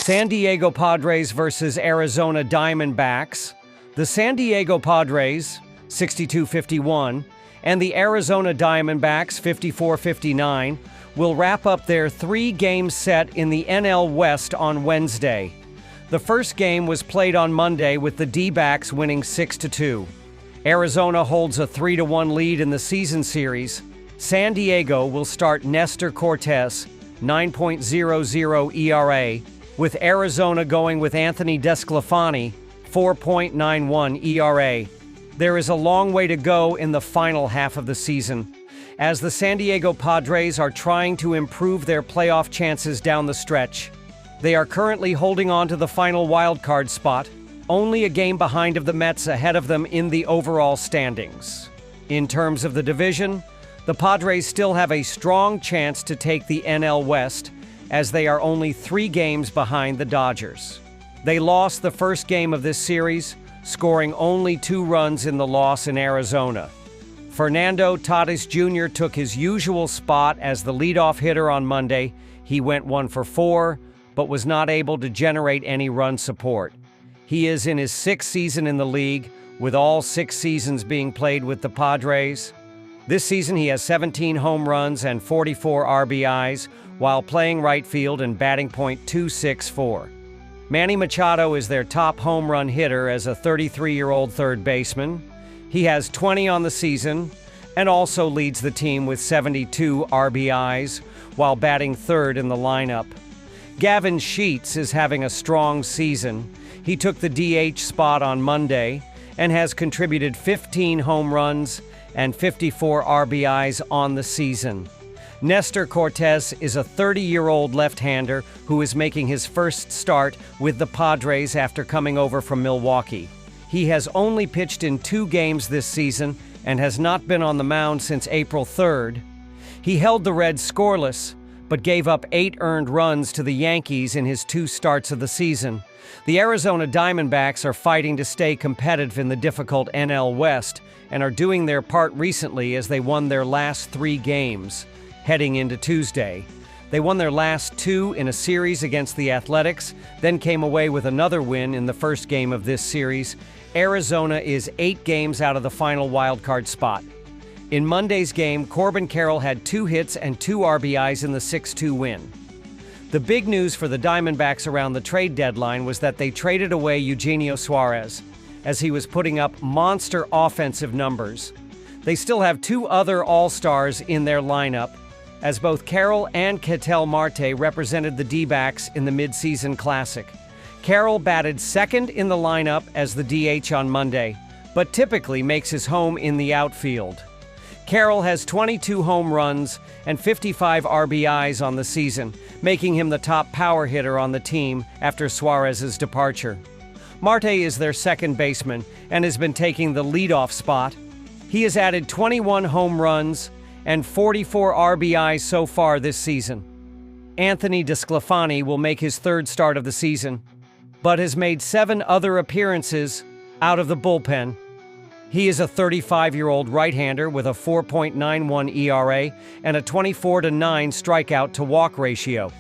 San Diego Padres versus Arizona Diamondbacks. The San Diego Padres, 62-51, and the Arizona Diamondbacks, 54-59, will wrap up their three-game set in the NL West on Wednesday. The first game was played on Monday with the D-backs winning 6-2. Arizona holds a 3-1 lead in the season series. San Diego will start Nestor Cortes, 9.00 ERA, with Arizona going with Anthony Desclafani, 4.91 ERA. There is a long way to go in the final half of the season, as the San Diego Padres are trying to improve their playoff chances down the stretch. They are currently holding on to the final wildcard spot, only a game behind of the Mets ahead of them in the overall standings. In terms of the division, the Padres still have a strong chance to take the NL West, as they are only 3 games behind the Dodgers. They lost the first game of this series, scoring only 2 runs in the loss in Arizona. Fernando Tatis Jr. took his usual spot as the leadoff hitter on Monday. He went 1 for 4, but was not able to generate any run support. He is in his 6th season in the league, with all 6 seasons being played with the Padres. This season he has 17 home runs and 44 RBIs, while playing right field and batting .264. Manny Machado is their top home run hitter as a 33-year-old third baseman. He has 20 on the season and also leads the team with 72 RBIs while batting third in the lineup. Gavin Sheets is having a strong season. He took the DH spot on Monday and has contributed 15 home runs and 54 RBIs on the season. Nestor Cortes is a 30-year-old left-hander who is making his first start with the Padres after coming over from Milwaukee. He has only pitched in 2 games this season and has not been on the mound since April 3rd. He held the Reds scoreless, but gave up 8 earned runs to the Yankees in his 2 starts of the season. The Arizona Diamondbacks are fighting to stay competitive in the difficult NL West and are doing their part recently as they won their last 3 games. Heading into Tuesday, they won their last 2 in a series against the Athletics, then came away with another win in the first game of this series. Arizona is 8 games out of the final wildcard spot. In Monday's game, Corbin Carroll had 2 hits and 2 RBIs in the 6-2 win. The big news for the Diamondbacks around the trade deadline was that they traded away Eugenio Suarez, as he was putting up monster offensive numbers. They still have 2 other All-Stars in their lineup, as both Carroll and Ketel Marte represented the D-backs in the midseason classic. Carroll batted second in the lineup as the DH on Monday, but typically makes his home in the outfield. Carroll has 22 home runs and 55 RBIs on the season, making him the top power hitter on the team after Suarez's departure. Marte is their second baseman and has been taking the leadoff spot. He has added 21 home runs and 44 RBIs so far this season. Anthony Desclafani will make his 3rd start of the season, but has made 7 other appearances out of the bullpen. He is a 35-year-old right-hander with a 4.91 ERA and a 24-9 strikeout-to-walk ratio.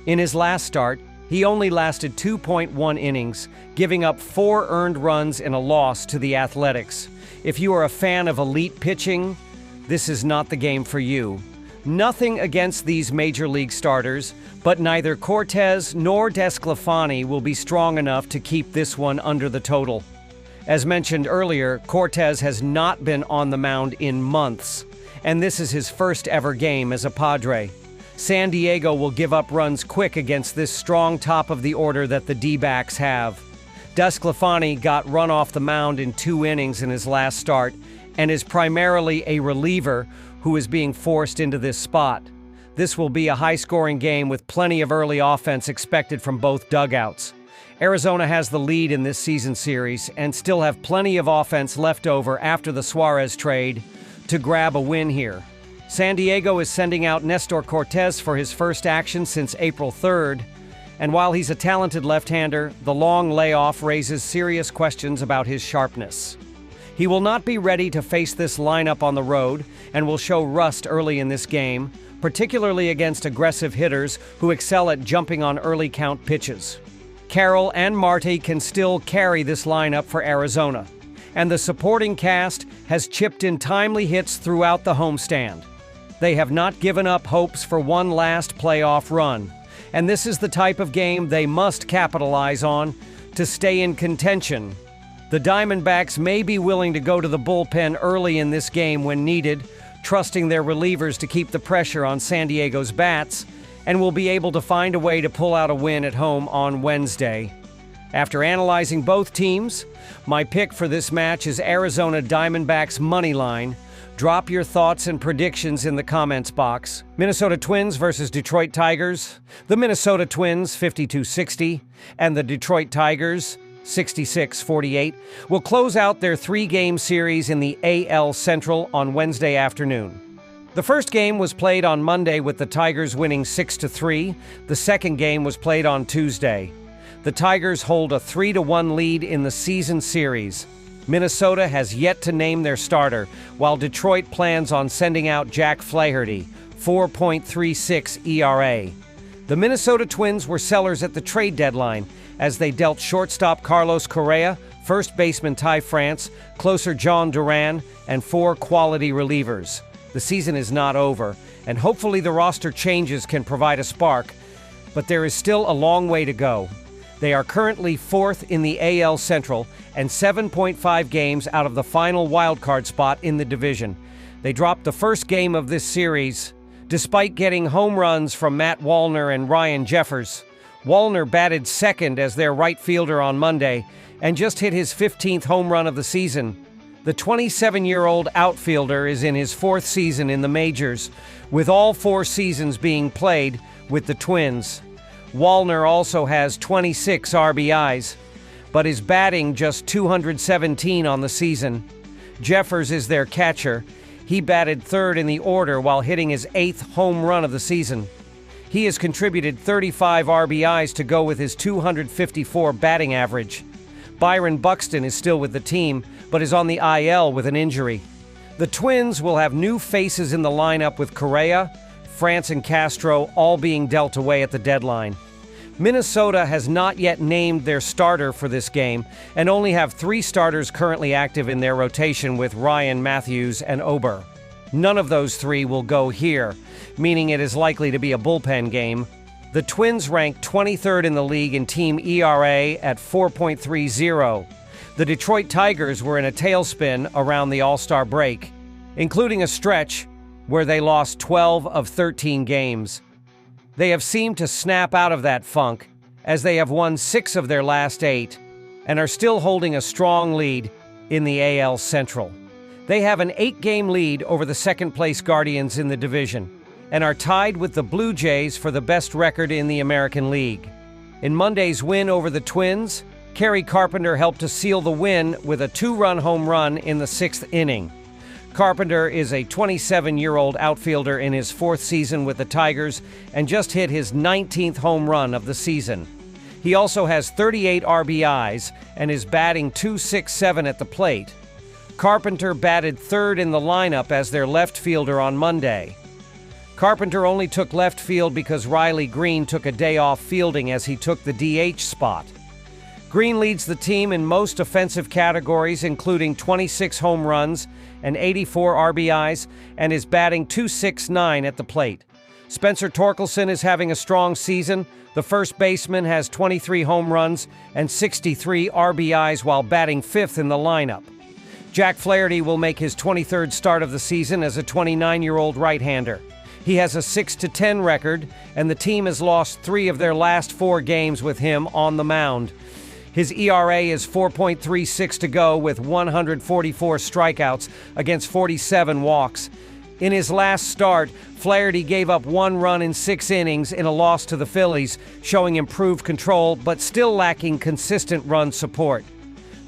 In his last start, he only lasted 2.1 innings, giving up 4 earned runs in a loss to the Athletics. If you are a fan of elite pitching, this is not the game for you. Nothing against these major league starters, but neither Cortes nor Desclafani will be strong enough to keep this one under the total. As mentioned earlier, Cortes has not been on the mound in months, and this is his first ever game as a Padre. San Diego will give up runs quick against this strong top of the order that the D-backs have. Desclafani got run off the mound in 2 innings in his last start and is primarily a reliever who is being forced into this spot. This will be a high-scoring game with plenty of early offense expected from both dugouts. Arizona has the lead in this season series and still have plenty of offense left over after the Suarez trade to grab a win here. San Diego is sending out Nestor Cortes for his first action since April 3rd, and while he's a talented left-hander, the long layoff raises serious questions about his sharpness. He will not be ready to face this lineup on the road and will show rust early in this game, particularly against aggressive hitters who excel at jumping on early count pitches. Carroll and Marte can still carry this lineup for Arizona, and the supporting cast has chipped in timely hits throughout the homestand. They have not given up hopes for one last playoff run, and this is the type of game they must capitalize on to stay in contention. The Diamondbacks may be willing to go to the bullpen early in this game when needed, trusting their relievers to keep the pressure on San Diego's bats, and will be able to find a way to pull out a win at home on Wednesday. After analyzing both teams, my pick for this match is Arizona Diamondbacks money line. Drop your thoughts and predictions in the comments box. Minnesota Twins versus Detroit Tigers. The Minnesota Twins, 52-60, and the Detroit Tigers, 66-48, will close out their three-game series in the AL Central on Wednesday afternoon. The first game was played on Monday with the Tigers winning 6-3. The second game was played on Tuesday. The Tigers hold a 3-1 lead in the season series. Minnesota has yet to name their starter, while Detroit plans on sending out Jack Flaherty, 4.36 ERA. The Minnesota Twins were sellers at the trade deadline as they dealt shortstop Carlos Correa, first baseman Ty France, closer John Duran, and 4 quality relievers. The season is not over, and hopefully the roster changes can provide a spark, but there is still a long way to go. They are currently 4th in the AL Central and 7.5 games out of the final wildcard spot in the division. They dropped the first game of this series despite getting home runs from Matt Wallner and Ryan Jeffers. Wallner batted second as their right fielder on Monday and just hit his 15th home run of the season. The 27-year-old outfielder is in his 4th season in the majors, with all 4 seasons being played with the Twins. Wallner also has 26 RBIs, but is batting just 217 on the season. Jeffers is their catcher. He batted 3rd in the order while hitting his 8th home run of the season. He has contributed 35 RBIs to go with his 254 batting average. Byron Buxton is still with the team, but is on the IL with an injury. The Twins will have new faces in the lineup with Correa, France, and Castro all being dealt away at the deadline. Minnesota has not yet named their starter for this game and only have 3 starters currently active in their rotation with Ryan, Matthews, and Ober. None of those 3 will go here, meaning it is likely to be a bullpen game. The Twins rank 23rd in the league in team ERA at 4.30. The Detroit Tigers were in a tailspin around the All-Star break, including a stretch where they lost 12 of 13 games. They have seemed to snap out of that funk, as they have won 6 of their last 8 and are still holding a strong lead in the AL Central. They have an 8-game lead over the second-place Guardians in the division and are tied with the Blue Jays for the best record in the American League. In Monday's win over the Twins, Kerry Carpenter helped to seal the win with a 2-run home run in the 6th inning. Carpenter is a 27-year-old outfielder in his 4th season with the Tigers and just hit his 19th home run of the season. He also has 38 RBIs and is batting .267 at the plate. Carpenter batted 3rd in the lineup as their left fielder on Monday. Carpenter only took left field because Riley Green took a day off fielding as he took the DH spot. Green leads the team in most offensive categories, including 26 home runs and 84 RBIs, and is batting .269 at the plate. Spencer Torkelson is having a strong season. The first baseman has 23 home runs and 63 RBIs while batting 5th in the lineup. Jack Flaherty will make his 23rd start of the season as a 29-year-old right-hander. He has a 6-10 record, and the team has lost 3 of their last 4 games with him on the mound. His ERA is 4.36 to go with 144 strikeouts against 47 walks. In his last start, Flaherty gave up 1 run in 6 innings in a loss to the Phillies, showing improved control but still lacking consistent run support.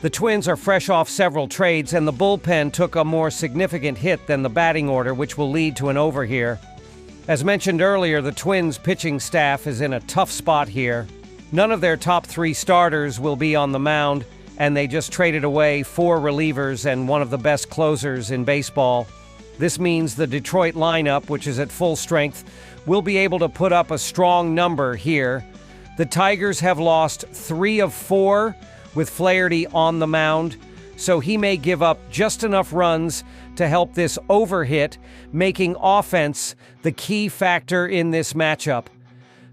The Twins are fresh off several trades, and the bullpen took a more significant hit than the batting order, which will lead to an over here. As mentioned earlier, the Twins' pitching staff is in a tough spot here. None of their top 3 starters will be on the mound, and they just traded away 4 relievers and one of the best closers in baseball. This means the Detroit lineup, which is at full strength, will be able to put up a strong number here. The Tigers have lost 3 of 4 with Flaherty on the mound, so he may give up just enough runs to help this overhit, making offense the key factor in this matchup.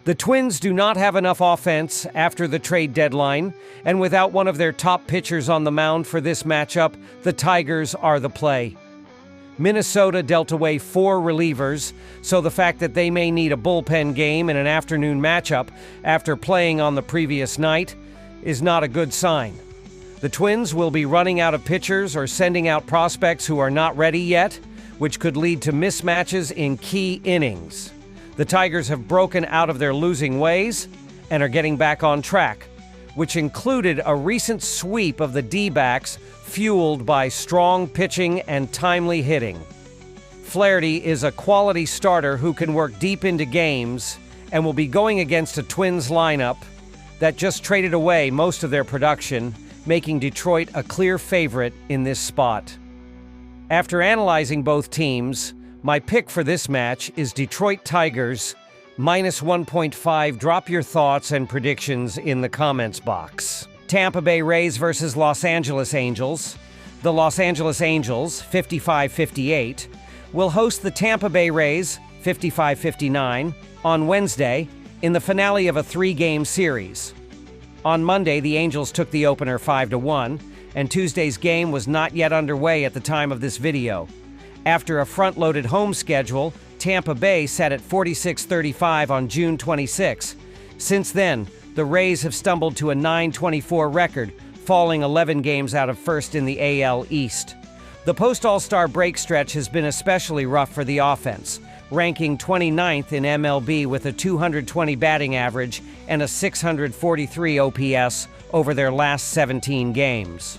The Twins do not have enough offense after the trade deadline, and without one of their top pitchers on the mound for this matchup, the Tigers are the play. Minnesota dealt away 4 relievers, so the fact that they may need a bullpen game in an afternoon matchup after playing on the previous night is not a good sign. The Twins will be running out of pitchers or sending out prospects who are not ready yet, which could lead to mismatches in key innings. The Tigers have broken out of their losing ways and are getting back on track, which included a recent sweep of the D-backs fueled by strong pitching and timely hitting. Flaherty is a quality starter who can work deep into games and will be going against a Twins lineup that just traded away most of their production, making Detroit a clear favorite in this spot. After analyzing both teams, my pick for this match is Detroit Tigers minus 1.5. Drop your thoughts and predictions in the comments box. Tampa Bay Rays versus Los Angeles Angels. The Los Angeles Angels, 55-58, will host the Tampa Bay Rays, 55-59, on Wednesday in the finale of a 3-game series. On Monday, the Angels took the opener 5-1, and Tuesday's game was not yet underway at the time of this video. After a front-loaded home schedule, Tampa Bay sat at 46-35 on June 26. Since then, the Rays have stumbled to a 9-24 record, falling 11 games out of first in the AL East. The post-All-Star break stretch has been especially rough for the offense, ranking 29th in MLB with a 220 batting average and a 643 OPS over their last 17 games.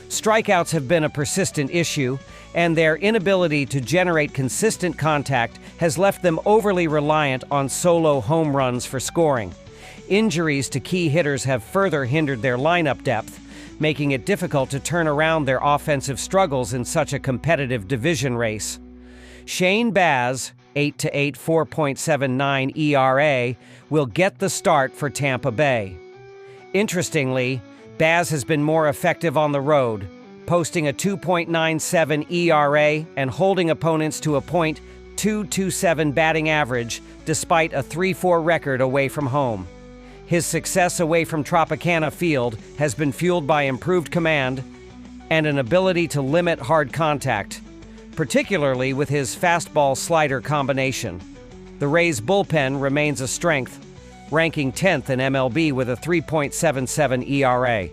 Strikeouts have been a persistent issue, and their inability to generate consistent contact has left them overly reliant on solo home runs for scoring. Injuries to key hitters have further hindered their lineup depth, making it difficult to turn around their offensive struggles in such a competitive division race. Shane Baz, 8-8, 4.79 ERA, will get the start for Tampa Bay. Interestingly, Baz has been more effective on the road, posting a 2.97 ERA and holding opponents to a .227 batting average despite a 3-4 record away from home. His success away from Tropicana Field has been fueled by improved command and an ability to limit hard contact, particularly with his fastball-slider combination. The Rays' bullpen remains a strength, ranking 10th in MLB with a 3.77 ERA,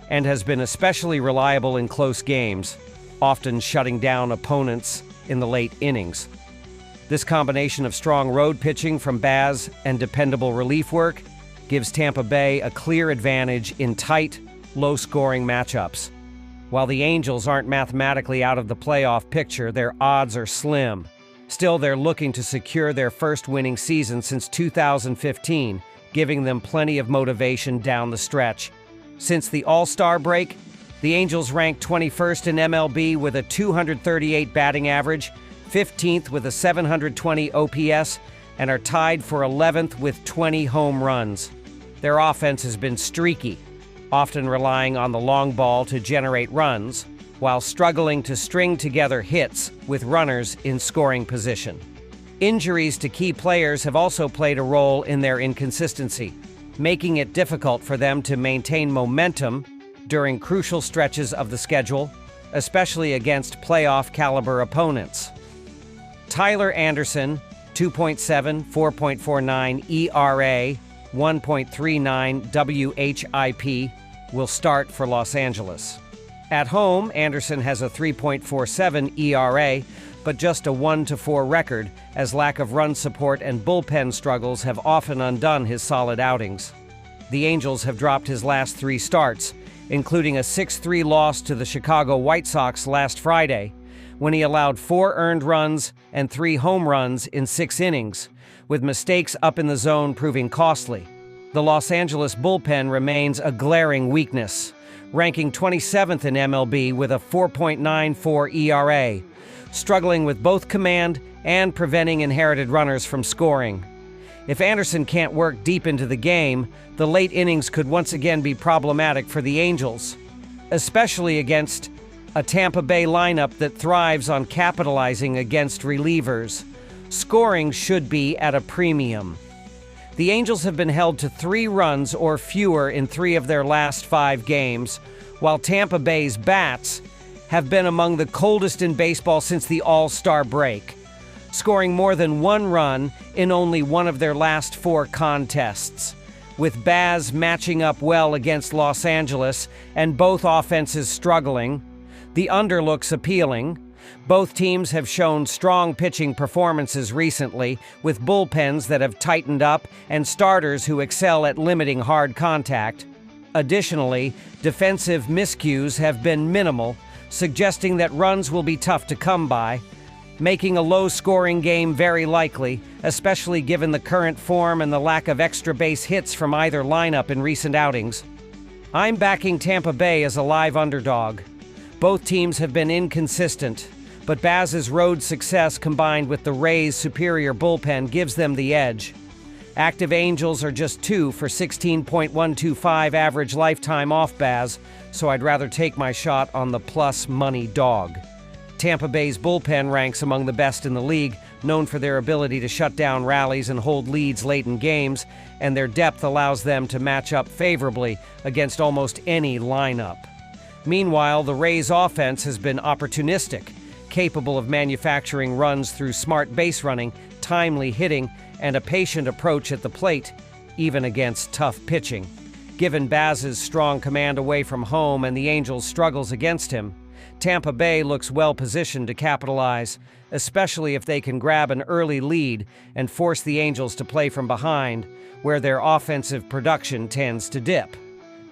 and has been especially reliable in close games, often shutting down opponents in the late innings. This combination of strong road pitching from Baz and dependable relief work gives Tampa Bay a clear advantage in tight, low-scoring matchups. While the Angels aren't mathematically out of the playoff picture, their odds are slim. Still, they're looking to secure their first winning season since 2015, giving them plenty of motivation down the stretch. Since the All-Star break, the Angels ranked 21st in MLB with a 238 batting average, 15th with a 720 OPS, and are tied for 11th with 20 home runs. Their offense has been streaky, often relying on the long ball to generate runs, while struggling to string together hits with runners in scoring position. Injuries to key players have also played a role in their inconsistency, making it difficult for them to maintain momentum during crucial stretches of the schedule, especially against playoff-caliber opponents. Tyler Anderson, 2.7, 4.49 ERA, 1.39 WHIP, will start for Los Angeles. At home, Anderson has a 3.47 ERA, but just a 1-4 record, as lack of run support and bullpen struggles have often undone his solid outings. The Angels have dropped his last 3 starts, including a 6-3 loss to the Chicago White Sox last Friday, when he allowed 4 earned runs and 3 home runs in 6 innings, with mistakes up in the zone proving costly. The Los Angeles bullpen remains a glaring weakness, ranking 27th in MLB with a 4.94 ERA, struggling with both command and preventing inherited runners from scoring. If Anderson can't work deep into the game, the late innings could once again be problematic for the Angels, especially against a Tampa Bay lineup that thrives on capitalizing against relievers. Scoring should be at a premium. The Angels have been held to 3 runs or fewer in 3 of their last 5 games, while Tampa Bay's bats have been among the coldest in baseball since the All-Star break, scoring more than 1 run in only 1 of their last 4 contests. With Baz matching up well against Los Angeles and both offenses struggling, the under looks appealing. Both teams have shown strong pitching performances recently, with bullpens that have tightened up and starters who excel at limiting hard contact. Additionally, defensive miscues have been minimal, suggesting that runs will be tough to come by, making a low-scoring game very likely, especially given the current form and the lack of extra base hits from either lineup in recent outings. I'm backing Tampa Bay as a live underdog. Both teams have been inconsistent, but Baz's road success combined with the Rays' superior bullpen gives them the edge. Active Angels are just 2 for 16.125 average lifetime off Baz, so I'd rather take my shot on the plus money dog. Tampa Bay's bullpen ranks among the best in the league, known for their ability to shut down rallies and hold leads late in games, and their depth allows them to match up favorably against almost any lineup. Meanwhile, the Rays' offense has been opportunistic, capable of manufacturing runs through smart base running, timely hitting, and a patient approach at the plate, even against tough pitching. Given Baz's strong command away from home and the Angels' struggles against him, Tampa Bay looks well positioned to capitalize, especially if they can grab an early lead and force the Angels to play from behind, where their offensive production tends to dip.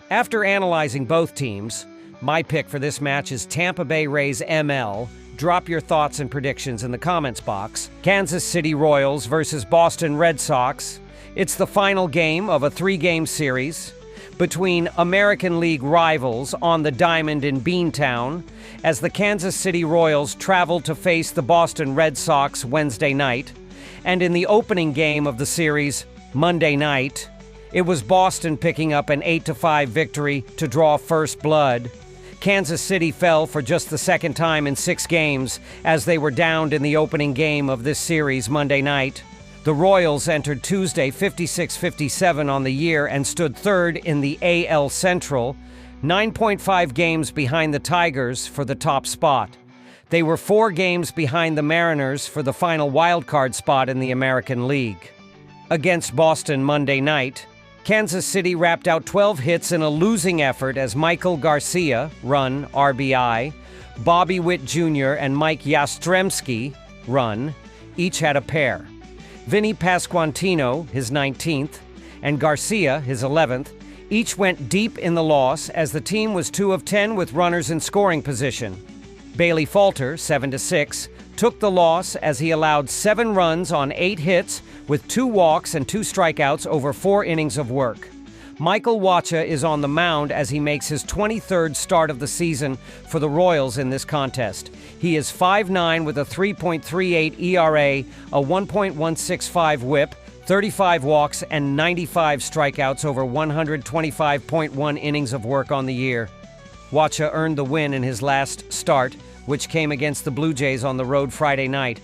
After analyzing both teams, my pick for this match is Tampa Bay Rays ML. Drop your thoughts and predictions in the comments box. Kansas City Royals versus Boston Red Sox. It's the final game of a 3-game series between American League rivals on the diamond in Beantown, as the Kansas City Royals travel to face the Boston Red Sox Wednesday night. And in the opening game of the series, Monday night, it was Boston picking up an 8-5 victory to draw first blood. Kansas City fell for just the second time in 6 games as they were downed in the opening game of this series Monday night. The Royals entered Tuesday 56-57 on the year and stood 3rd in the AL Central, 9.5 games behind the Tigers for the top spot. They were 4 games behind the Mariners for the final wildcard spot in the American League. Against Boston Monday night, Kansas City wrapped out 12 hits in a losing effort as Michael Garcia, run, RBI, Bobby Witt Jr. and Mike Yastrzemski, run, each had a pair. Vinny Pasquantino, his 19th, and Garcia, his 11th, each went deep in the loss as the team was 2 of 10 with runners in scoring position. Bailey Falter, 7-6, took the loss as he allowed 7 runs on 8 hits with 2 walks and 2 strikeouts over 4 innings of work. Michael Wacha is on the mound as he makes his 23rd start of the season for the Royals in this contest. He is 5'9" with a 3.38 ERA, a 1.165 whip, 35 walks, and 95 strikeouts over 125.1 innings of work on the year. Wacha earned the win in his last start, which came against the Blue Jays on the road Friday night.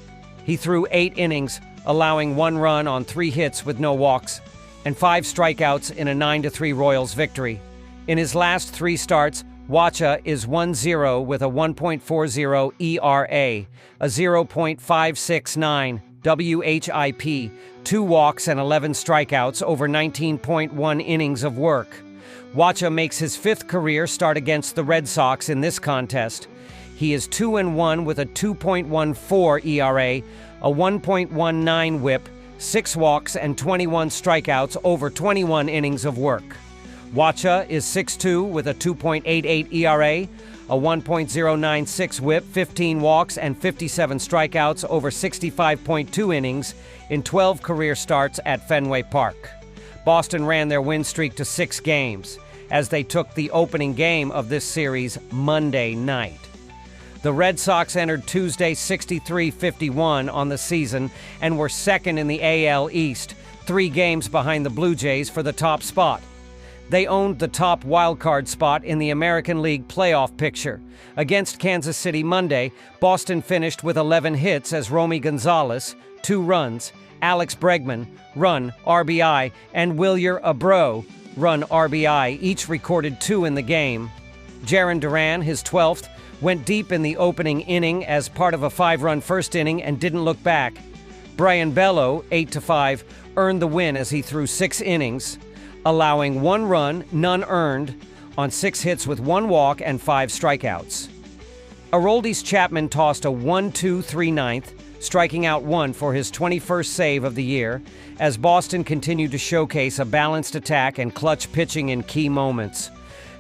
He threw 8 innings, allowing 1 run on 3 hits with no walks, and 5 strikeouts in a 9-3 Royals victory. In his last 3 starts, Wacha is 1-0 with a 1.40 ERA, a 0.569 WHIP, 2 walks and 11 strikeouts over 19.1 innings of work. Wacha makes his 5th career start against the Red Sox in this contest. He is 2-1 with a 2.14 ERA, a 1.19 whip, 6 walks, and 21 strikeouts over 21 innings of work. Wacha is 6'2 with a 2.88 ERA, a 1.096 whip, 15 walks, and 57 strikeouts over 65.2 innings in 12 career starts at Fenway Park. Boston ran their win streak to 6 games as they took the opening game of this series Monday night. The Red Sox entered Tuesday 63-51 on the season and were second in the AL East, 3 games behind the Blue Jays for the top spot. They owned the top wildcard spot in the American League playoff picture. Against Kansas City Monday, Boston finished with 11 hits as Romy Gonzalez, 2 runs, Alex Bregman, run, RBI, and Wilyer Abreu, run, RBI, each recorded 2 in the game. Jarren Duran, his 12th, went deep in the opening inning as part of a 5-run first inning and didn't look back. Brian Bello, 8-5, earned the win as he threw 6 innings, allowing 1 run, none earned, on 6 hits with 1 walk and 5 strikeouts. Aroldis Chapman tossed a 1-2-3/9, striking out 1 for his 21st save of the year, as Boston continued to showcase a balanced attack and clutch pitching in key moments.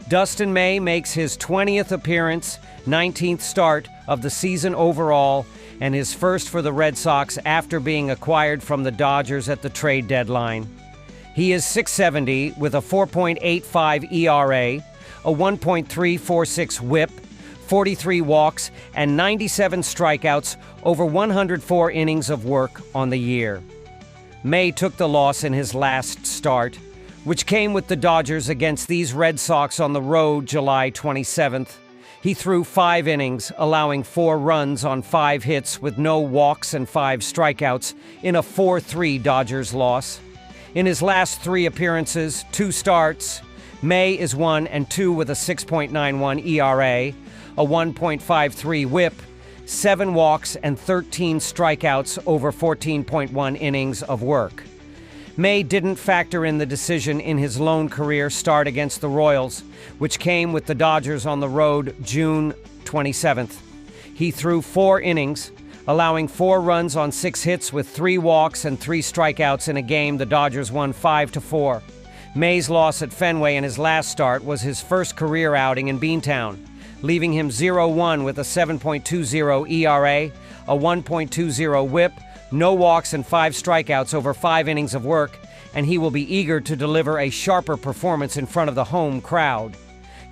Dustin May makes his 20th appearance, 19th start of the season overall, and his first for the Red Sox after being acquired from the Dodgers at the trade deadline. He is .670 with a 4.85 ERA, a 1.346 WHIP, 43 walks, and 97 strikeouts over 104 innings of work on the year. May took the loss in his last start, which came with the Dodgers against these Red Sox on the road July 27th. He threw 5 innings, allowing 4 runs on 5 hits with no walks and 5 strikeouts in a 4-3 Dodgers loss. In his last 3 appearances, 2 starts, May is 1-2 with a 6.91 ERA, a 1.53 WHIP, 7 walks, and 13 strikeouts over 14.1 innings of work. May didn't factor in the decision in his lone career start against the Royals, which came with the Dodgers on the road June 27th. He threw 4 innings, allowing 4 runs on 6 hits with 3 walks and 3 strikeouts in a game the Dodgers won 5-4. May's loss at Fenway in his last start was his first career outing in Beantown, leaving him 0-1 with a 7.20 ERA, a 1.20 WHIP, no walks and 5 strikeouts over 5 innings of work, and he will be eager to deliver a sharper performance in front of the home crowd.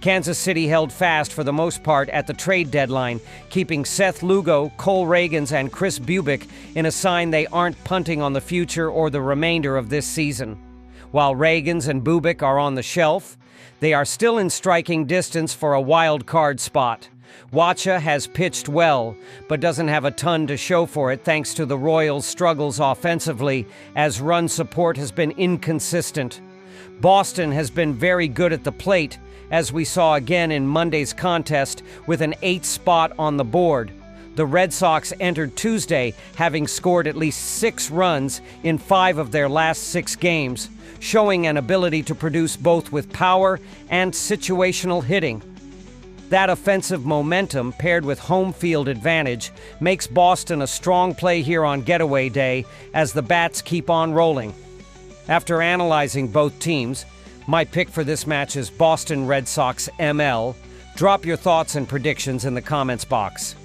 Kansas City held fast for the most part at the trade deadline, keeping Seth Lugo, Cole Ragans, and Chris Bubic in a sign they aren't punting on the future or the remainder of this season. While Ragans and Bubic are on the shelf, they are still in striking distance for a wild card spot. Wacha has pitched well, but doesn't have a ton to show for it thanks to the Royals' struggles offensively, as run support has been inconsistent. Boston has been very good at the plate, as we saw again in Monday's contest with an 8th spot on the board. The Red Sox entered Tuesday having scored at least 6 runs in 5 of their last 6 games, showing an ability to produce both with power and situational hitting. That offensive momentum, paired with home field advantage, makes Boston a strong play here on Getaway Day as the bats keep on rolling. After analyzing both teams, my pick for this match is Boston Red Sox ML. Drop your thoughts and predictions in the comments box.